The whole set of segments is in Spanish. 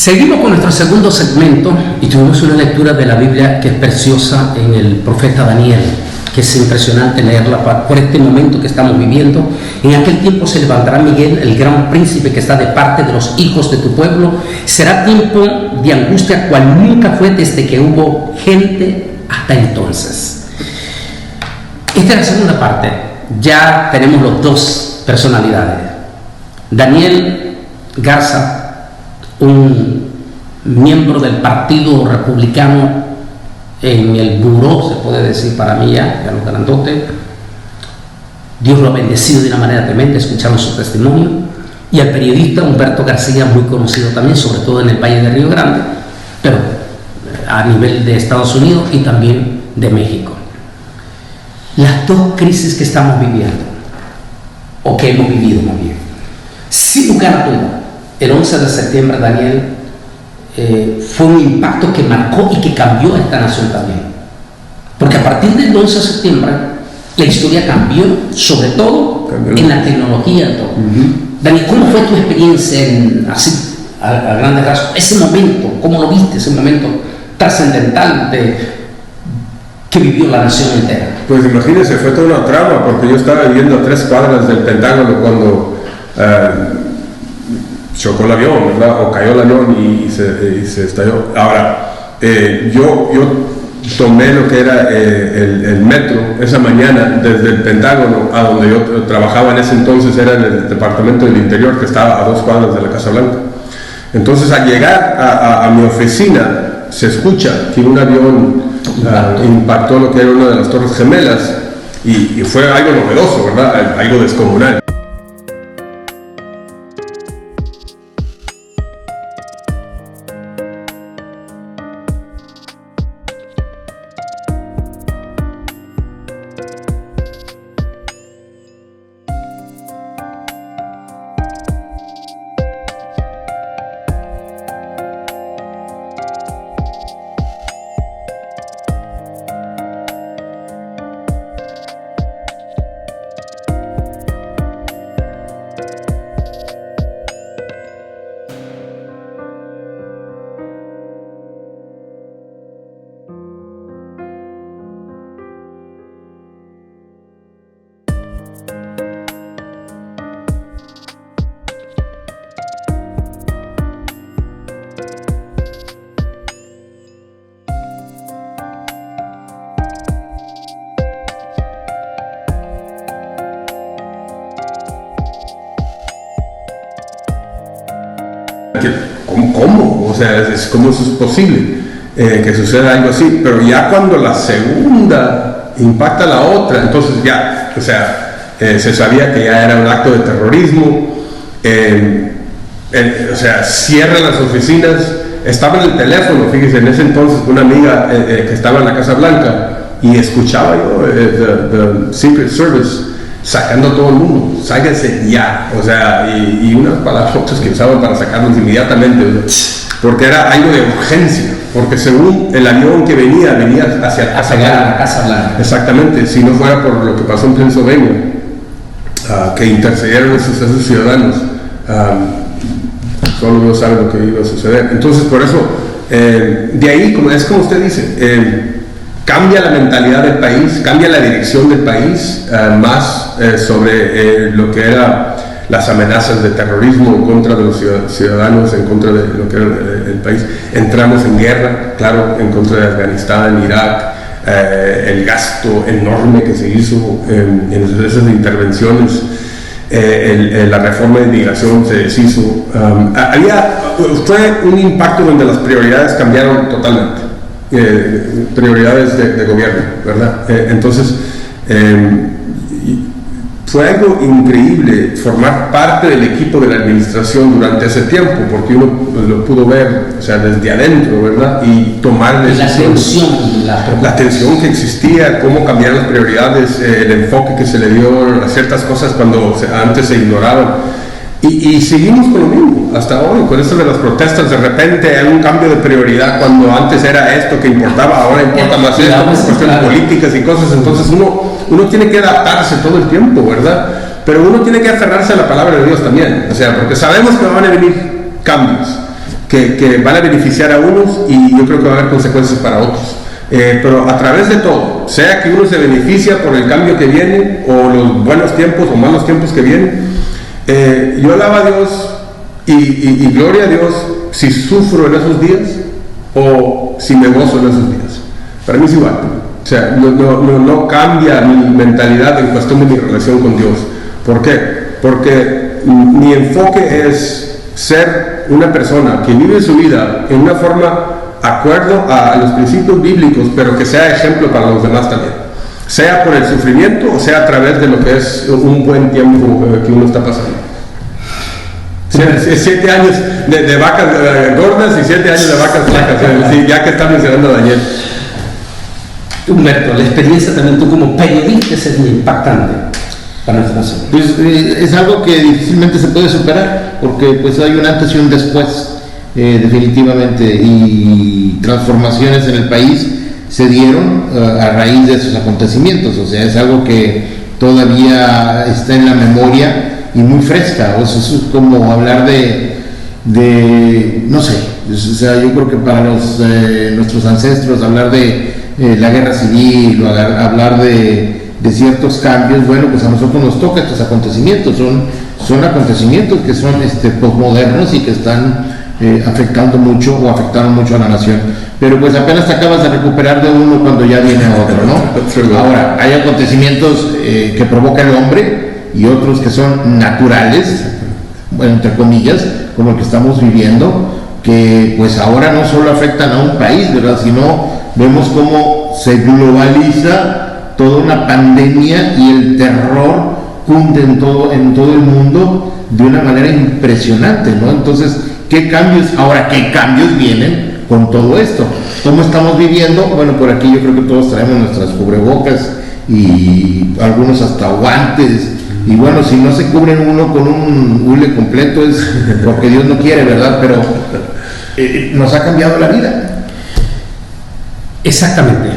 Seguimos con nuestro segundo segmento y tuvimos una lectura de la Biblia que es preciosa en el profeta Daniel, que es impresionante leerla por este momento que estamos viviendo. En aquel tiempo se levantará Miguel, el gran príncipe que está de parte de los hijos de tu pueblo. Será tiempo de angustia cual nunca fue desde que hubo gente hasta entonces. Esta es la segunda parte. Ya tenemos los dos personalidades. Daniel Garza, un miembro del Partido Republicano en el buró, se puede decir para mí ya los grandotes. Dios lo ha bendecido de una manera tremenda, escucharon su testimonio. Y el periodista Humberto García, muy conocido también, sobre todo en el Valle de Río Grande, pero a nivel de Estados Unidos y también de México. Las dos crisis que estamos viviendo, o que hemos vivido más bien, sin lugar a duda, el 11 de septiembre, Daniel, fue un impacto que marcó y que cambió a esta nación también. Porque a partir del 11 de septiembre, la historia cambió, sobre todo en la tecnología. Daniel, ¿cómo fue tu experiencia así, a grandes rasgos? Ese momento, ¿cómo lo viste? Ese momento trascendental que vivió la nación entera. Pues imagínense, fue toda una trama, porque yo estaba viviendo a 3 cuadras del Pentágono cuando chocó el avión, ¿verdad? O cayó el avión y se estalló. Ahora, yo tomé lo que era el metro esa mañana desde el Pentágono a donde yo trabajaba en ese entonces, era en el Departamento del Interior, que estaba a 2 cuadras de la Casa Blanca. Entonces, al llegar a mi oficina, se escucha que un avión impactó lo que era una de las Torres Gemelas y fue algo novedoso, ¿verdad? Algo descomunal. ¿Cómo? O sea, ¿cómo eso es posible que suceda algo así? Pero ya cuando la segunda impacta a la otra, entonces ya, o sea, se sabía que ya era un acto de terrorismo, o sea, cierran las oficinas. Estaba en el teléfono, fíjese, en ese entonces una amiga que estaba en la Casa Blanca y escuchaba yo the Secret Service sacando a todo el mundo, sáquense ya, o sea, y unas palabras que usaban para sacarlos inmediatamente, porque era algo de urgencia, porque según el avión que venía hacia la Casa Blanca. Exactamente, si no fuera por lo que pasó en Pennsylvania, que intercedieron esos ciudadanos, solo Dios sabe lo que iba a suceder. Entonces, por eso, de ahí, como usted dice, cambia la mentalidad del país, cambia la dirección del país, más sobre lo que eran las amenazas de terrorismo en contra de los ciudadanos, en contra de lo que era el país. Entramos en guerra, claro, en contra de Afganistán, Irak, el gasto enorme que se hizo en esas intervenciones, la reforma de inmigración se deshizo. Fue un impacto donde las prioridades cambiaron totalmente. Prioridades de gobierno, ¿verdad? Entonces, fue algo increíble formar parte del equipo de la administración durante ese tiempo, porque uno lo pudo ver, o sea, desde adentro, ¿verdad? Y tomar decisiones. La tensión que existía, cómo cambiar las prioridades, el enfoque que se le dio a ciertas cosas cuando antes se ignoraban. Y seguimos con lo mismo hasta hoy, con esto de las protestas. De repente hay un cambio de prioridad cuando antes era esto que importaba, ahora importa más esto, por cuestiones políticas y cosas. Entonces uno tiene que adaptarse todo el tiempo, ¿verdad? Pero uno tiene que aferrarse a la palabra de Dios también, o sea, porque sabemos que van a venir cambios. que van a beneficiar a unos y yo creo que va a haber consecuencias para otros. Pero a través de todo, sea que uno se beneficia por el cambio que viene o los buenos tiempos o malos tiempos que vienen, yo alabo a Dios y gloria a Dios si sufro en esos días o si me gozo en esos días. Para mí es igual. O sea, no cambia mi mentalidad en cuestión de mi relación con Dios. ¿Por qué? Porque mi enfoque es ser una persona que vive su vida en una forma acuerdo a los principios bíblicos, pero que sea ejemplo para los demás también. Sea por el sufrimiento o sea a través de lo que es un buen tiempo que uno está pasando. 7 años de vacas gordas y 7 años de vacas flacas, sí, ya que está mencionando a Daniel. Humberto, la experiencia también tú como periodista es muy impactante para nuestra nación. Pues es algo que difícilmente se puede superar, porque pues hay un antes y un después, definitivamente, y transformaciones en el país se dieron a raíz de esos acontecimientos. O sea, es algo que todavía está en la memoria y muy fresca. O sea, es como hablar de no sé, o sea, yo creo que para nuestros ancestros hablar de la guerra civil o hablar de ciertos cambios, bueno, pues a nosotros nos toca estos acontecimientos, son acontecimientos que son posmodernos y que están afectando mucho o afectaron mucho a la nación, pero pues apenas te acabas de recuperar de uno cuando ya viene otro, ¿no? Ahora, hay acontecimientos que provoca el hombre y otros que son naturales, bueno, entre comillas, como el que estamos viviendo, que pues ahora no solo afectan a un país, ¿verdad?, sino vemos cómo se globaliza toda una pandemia y el terror cunde en todo el mundo de una manera impresionante, ¿no? Entonces, ¿qué cambios vienen con todo esto? ¿Cómo estamos viviendo? Bueno, por aquí yo creo que todos traemos nuestras cubrebocas y algunos hasta guantes. Y bueno, si no se cubren uno con un hule completo es porque Dios no quiere, ¿verdad? Pero nos ha cambiado la vida. Exactamente.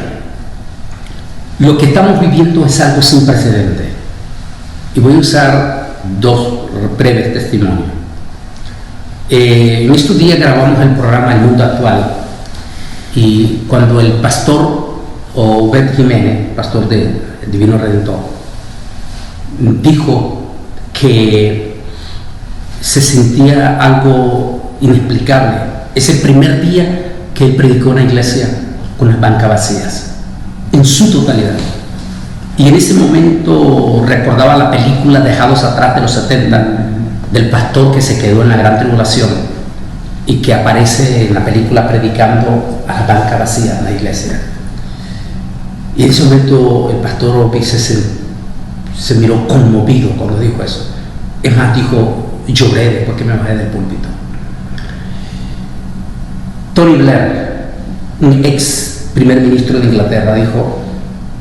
Lo que estamos viviendo es algo sin precedente. Y voy a usar 2 breves testimonios. En estos días grabamos el programa El Mundo Actual y cuando el pastor Obed Jiménez, pastor de Divino Redentor, dijo que se sentía algo inexplicable ese primer día que él predicó en una iglesia con las bancas vacías en su totalidad, y en ese momento recordaba la película Dejados Atrás de los 70 del pastor que se quedó en la gran tribulación y que aparece en la película predicando a la banca vacía en la iglesia. Y en ese momento el pastor Obed se miró conmovido cuando dijo eso. Es más, dijo, lloré después que me bajé del púlpito. Tony Blair, un ex primer ministro de Inglaterra, dijo,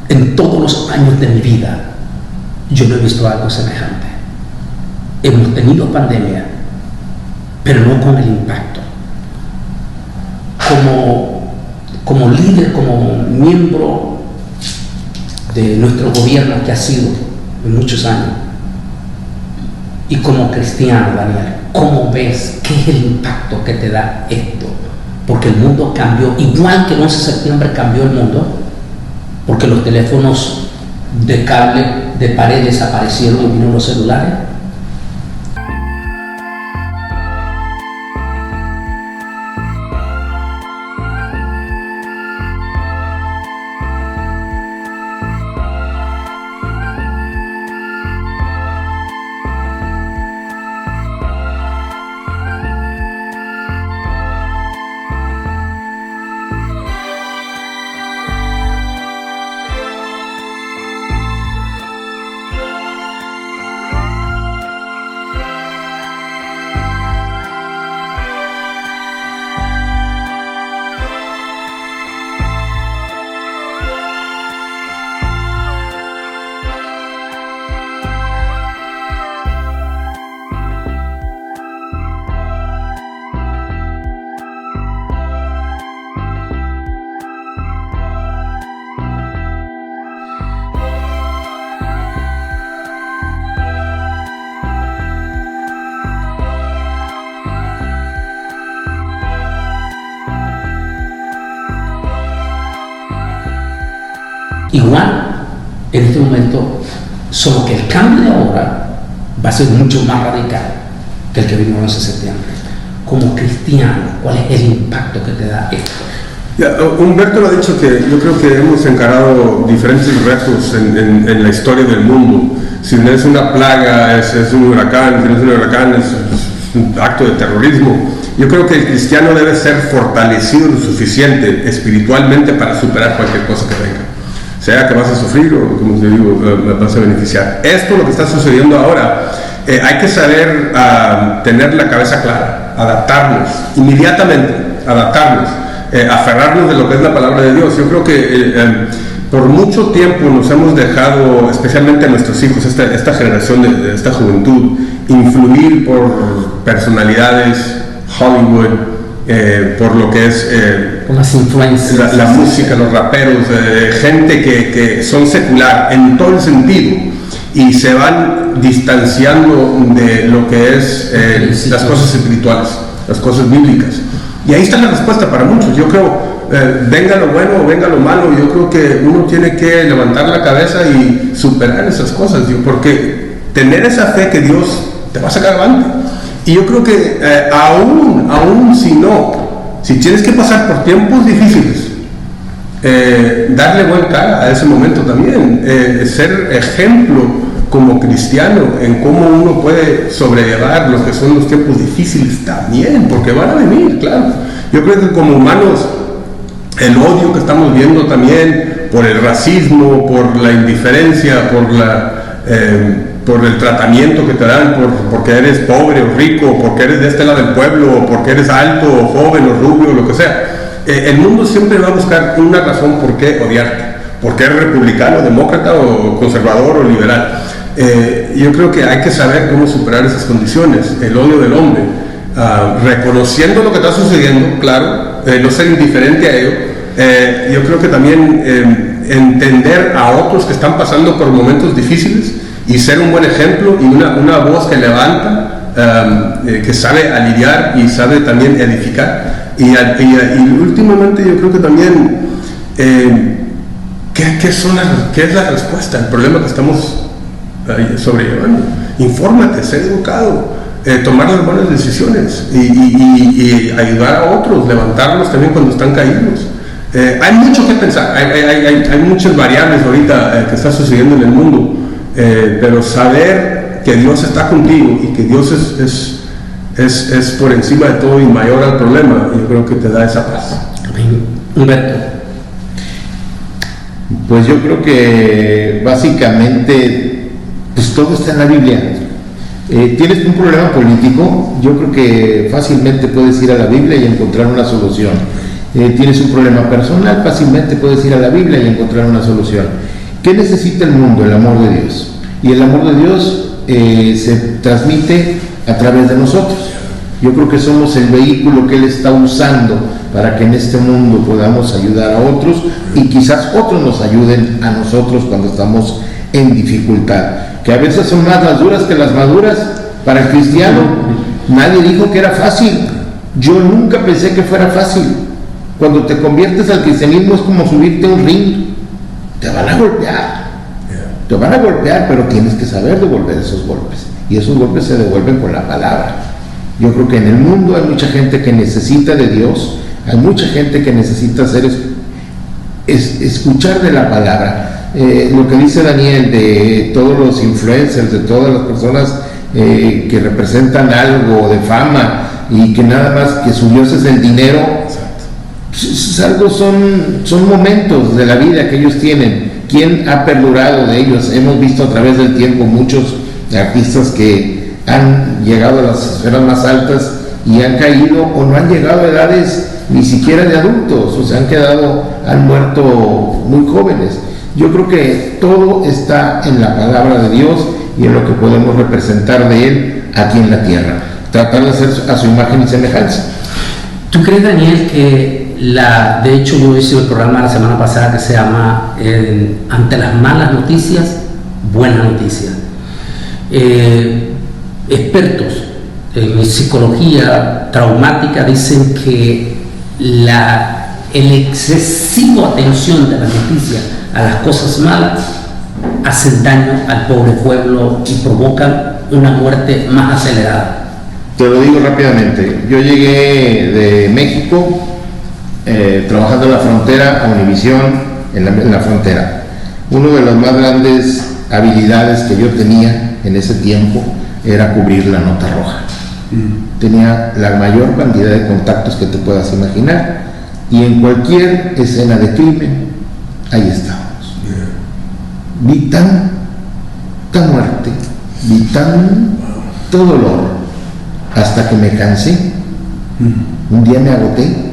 en todos los años de mi vida yo no he visto algo semejante. Hemos tenido pandemia, pero no con el impacto. Como líder, como miembro de nuestro gobierno que ha sido en muchos años, y como cristiano, Daniel, ¿cómo ves qué es el impacto que te da esto? Porque el mundo cambió, igual que el 11 de septiembre cambió el mundo, porque los teléfonos de cable de pared desaparecieron y vinieron los celulares. momento, solo que el cambio de ahora va a ser mucho más radical que el que vimos el 11 de septiembre. Como cristiano, ¿cuál es el impacto que te da esto? Humberto lo ha dicho, que yo creo que hemos encarado diferentes retos en la historia del mundo. Si no es una plaga, es un huracán; si no es un huracán, es un acto de terrorismo. Yo creo que el cristiano debe ser fortalecido lo suficiente espiritualmente para superar cualquier cosa que venga, sea que vas a sufrir o, como te digo, vas a beneficiar. Esto, lo que está sucediendo ahora, hay que saber tener la cabeza clara, adaptarnos inmediatamente, aferrarnos de lo que es la palabra de Dios. Yo creo que por mucho tiempo nos hemos dejado, especialmente a nuestros hijos, esta generación de esta juventud, influir por personalidades, Hollywood, por lo que es por las influencias, la música, los raperos, gente que son secular en todo el sentido, y se van distanciando de lo que es las cosas espirituales, las cosas bíblicas. Y ahí está la respuesta para muchos. Yo creo, venga lo bueno o venga lo malo, yo creo que uno tiene que levantar la cabeza y superar esas cosas, porque tener esa fe que Dios te va a sacar adelante. Y yo creo que aún si tienes que pasar por tiempos difíciles, darle buena cara a ese momento también, ser ejemplo como cristiano en cómo uno puede sobrellevar lo que son los tiempos difíciles también, porque van a venir, claro. Yo creo que como humanos, el odio que estamos viendo también por el racismo, por la indiferencia, por el tratamiento que te dan porque eres pobre o rico, porque eres de este lado del pueblo, o porque eres alto o joven o rubio, o lo que sea. El mundo siempre va a buscar una razón por qué odiarte, porque eres republicano, demócrata o conservador o liberal. Yo creo que hay que saber cómo superar esas condiciones, el odio del hombre, reconociendo lo que está sucediendo, claro, no ser indiferente a ello. Yo creo que también entender a otros que están pasando por momentos difíciles y ser un buen ejemplo y una voz que levanta, que sabe aliviar y sabe también edificar. Y últimamente yo creo que también, ¿qué es la respuesta al problema que estamos sobrellevando? Infórmate, sé educado, tomar las buenas decisiones y ayudar a otros, levantarlos también cuando están caídos. Hay mucho que pensar, hay muchas variables ahorita que está sucediendo en el mundo, pero saber que Dios está contigo y que Dios es por encima de todo y mayor al problema, yo creo que te da esa paz. Humberto. Pues yo creo que básicamente pues todo está en la Biblia. Tienes un problema político, yo creo que fácilmente puedes ir a la Biblia y encontrar una solución. Tienes un problema personal, fácilmente puedes ir a la Biblia y encontrar una solución. ¿Qué necesita el mundo? El amor de Dios. Y el amor de Dios se transmite a través de nosotros. Yo creo que somos el vehículo que Él está usando para que en este mundo podamos ayudar a otros y quizás otros nos ayuden a nosotros cuando estamos en dificultad, que a veces son más las duras que las maduras. Para el cristiano nadie dijo que era fácil. Yo nunca pensé que fuera fácil. Cuando te conviertes al cristianismo es como subirte a un ring. Te van a golpear, pero tienes que saber devolver esos golpes, y esos golpes se devuelven con la palabra. Yo creo que en el mundo hay mucha gente que necesita de Dios, hay mucha gente que necesita escuchar de la palabra. Lo que dice Daniel de todos los influencers, de todas las personas que representan algo de fama y que nada más que su Dios es el dinero, son momentos de la vida que ellos tienen. ¿Quién ha perdurado de ellos? Hemos visto a través del tiempo muchos artistas que han llegado a las esferas más altas y han caído o no han llegado a edades ni siquiera de adultos, o sea, han muerto muy jóvenes. Yo creo que todo está en la palabra de Dios y en lo que podemos representar de Él aquí en la tierra, tratar de ser a su imagen y semejanza. ¿Tú crees, Daniel, que de hecho yo hice el programa la semana pasada que se llama Ante las malas noticias, buenas noticias? Expertos en psicología traumática dicen que el excesivo atención de las noticias a las cosas malas hacen daño al pobre pueblo y provocan una muerte más acelerada. Te lo digo rápidamente. Yo llegué de México trabajando en la frontera a Univisión en la frontera. Una de las más grandes habilidades que yo tenía en ese tiempo era cubrir la nota roja. Tenía la mayor cantidad de contactos que te puedas imaginar y en cualquier escena de crimen ahí estábamos. Vi tanta muerte, vi tanto dolor hasta que me cansé. Un día me agoté,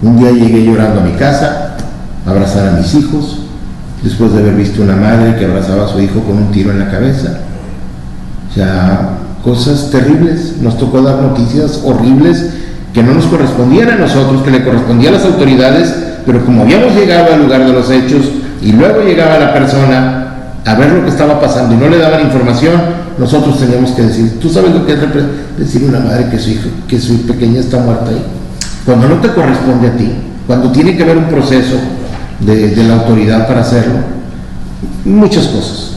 un día llegué llorando a mi casa a abrazar a mis hijos después de haber visto una madre que abrazaba a su hijo con un tiro en la cabeza. O sea, cosas terribles. Nos tocó dar noticias horribles que no nos correspondían a nosotros, que le correspondía a las autoridades, pero como habíamos llegado al lugar de los hechos y luego llegaba la persona a ver lo que estaba pasando y no le daban información, nosotros teníamos que decir, ¿tú sabes lo que es decir una madre que su pequeña está muerta ahí? Cuando no te corresponde a ti, cuando tiene que haber un proceso de la autoridad para hacerlo, muchas cosas.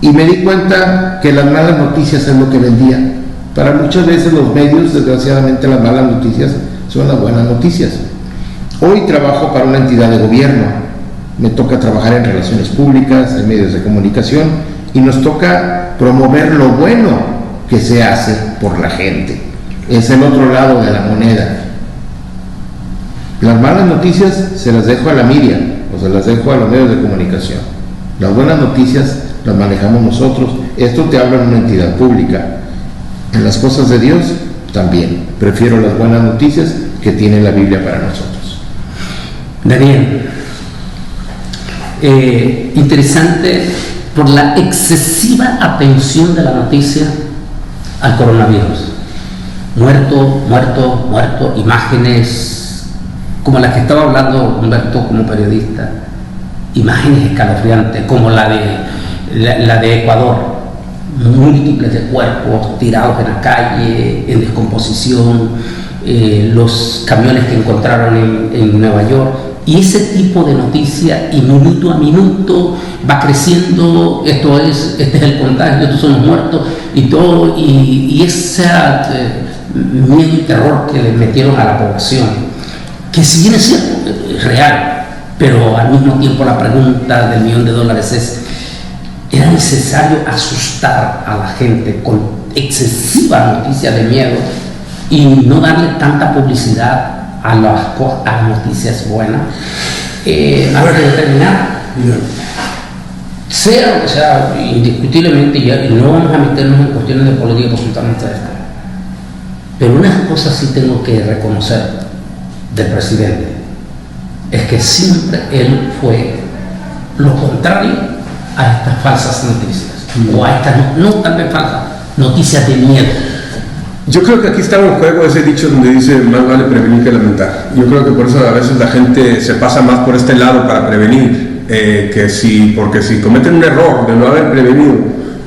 Y me di cuenta que las malas noticias es lo que vendía. Para muchas veces los medios, desgraciadamente, las malas noticias son las buenas noticias. Hoy trabajo para una entidad de gobierno, me toca trabajar en relaciones públicas, en medios de comunicación, y nos toca promover lo bueno que se hace por la gente. Es el otro lado de la moneda. Las malas noticias se las dejo a la media, o se las dejo a los medios de comunicación. Las buenas noticias las manejamos nosotros. Esto te habla en una entidad pública. En las cosas de Dios también. Prefiero las buenas noticias que tiene la Biblia para nosotros. Daniel, interesante por la excesiva atención de la noticia al coronavirus. Muerto, imágenes como las que estaba hablando Humberto como periodista, imágenes escalofriantes como la de Ecuador, múltiples de cuerpos tirados en la calle, en descomposición, los camiones que encontraron en Nueva York, y ese tipo de noticia, y minuto a minuto va creciendo, este es el contagio, estos son los muertos, y todo, y ese miedo y terror que le metieron a la población, que si bien es cierto, es real, pero al mismo tiempo la pregunta del $1.000.000 es, ¿era necesario asustar a la gente con excesiva noticia de miedo y no darle tanta publicidad a las noticias buenas? Antes de terminar, sea lo que sea, indiscutiblemente, y no vamos a meternos en cuestiones de política absolutamente esta, pero unas cosas sí tengo que reconocer del presidente, es que siempre él fue lo contrario a estas falsas noticias, o a estas, no tal vez falsas, noticias de miedo. Yo creo que aquí está en juego ese dicho donde dice más vale prevenir que lamentar. Yo creo que por eso a veces la gente se pasa más por este lado para prevenir, porque si cometen un error de no haber prevenido,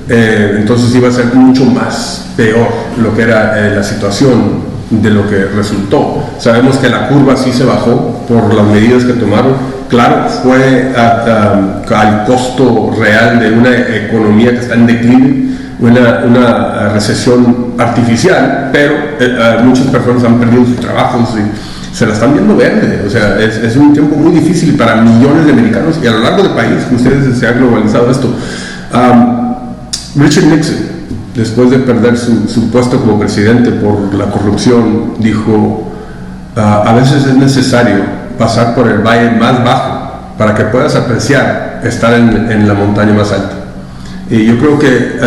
entonces iba a ser mucho más peor lo que era la situación de lo que resultó. Sabemos que la curva sí se bajó por las medidas que tomaron. Claro, fue al costo real de una economía que está en declive, una recesión artificial, pero muchas personas han perdido sus trabajos y se la están viendo verde. O sea, es un tiempo muy difícil para millones de americanos y a lo largo del país. Ustedes se ha globalizado esto. Richard Nixon, después de perder su puesto como presidente por la corrupción, dijo, a veces es necesario pasar por el valle más bajo para que puedas apreciar estar en la montaña más alta. Y yo creo que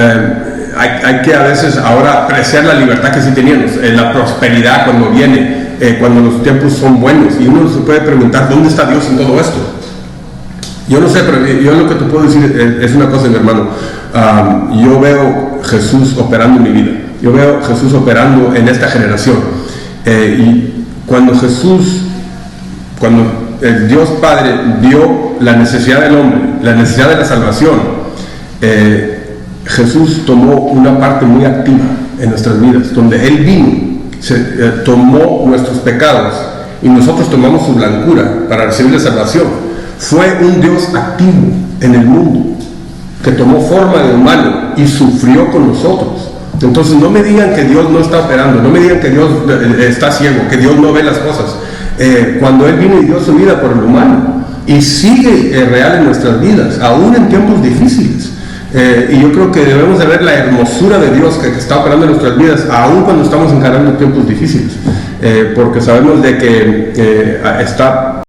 hay que a veces ahora apreciar la libertad que sí teníamos, la prosperidad cuando viene, cuando los tiempos son buenos, y uno se puede preguntar, ¿dónde está Dios en todo esto? Yo no sé, pero yo lo que te puedo decir es una cosa, mi hermano. Yo veo Jesús operando en mi vida, yo veo Jesús operando en esta generación, y cuando el Dios Padre vio la necesidad del hombre, la necesidad de la salvación, Jesús tomó una parte muy activa en nuestras vidas, donde Él vino, tomó nuestros pecados y nosotros tomamos su blancura para recibir la salvación. Fue un Dios activo en el mundo. que tomó forma de humano y sufrió con nosotros. Entonces no me digan que Dios no está operando, no me digan que Dios está ciego, que Dios no ve las cosas. Cuando Él vino y dio su vida por el humano, y sigue real en nuestras vidas, aún en tiempos difíciles. Y yo creo que debemos de ver la hermosura de Dios que está operando en nuestras vidas, aún cuando estamos encarando tiempos difíciles, porque sabemos de que está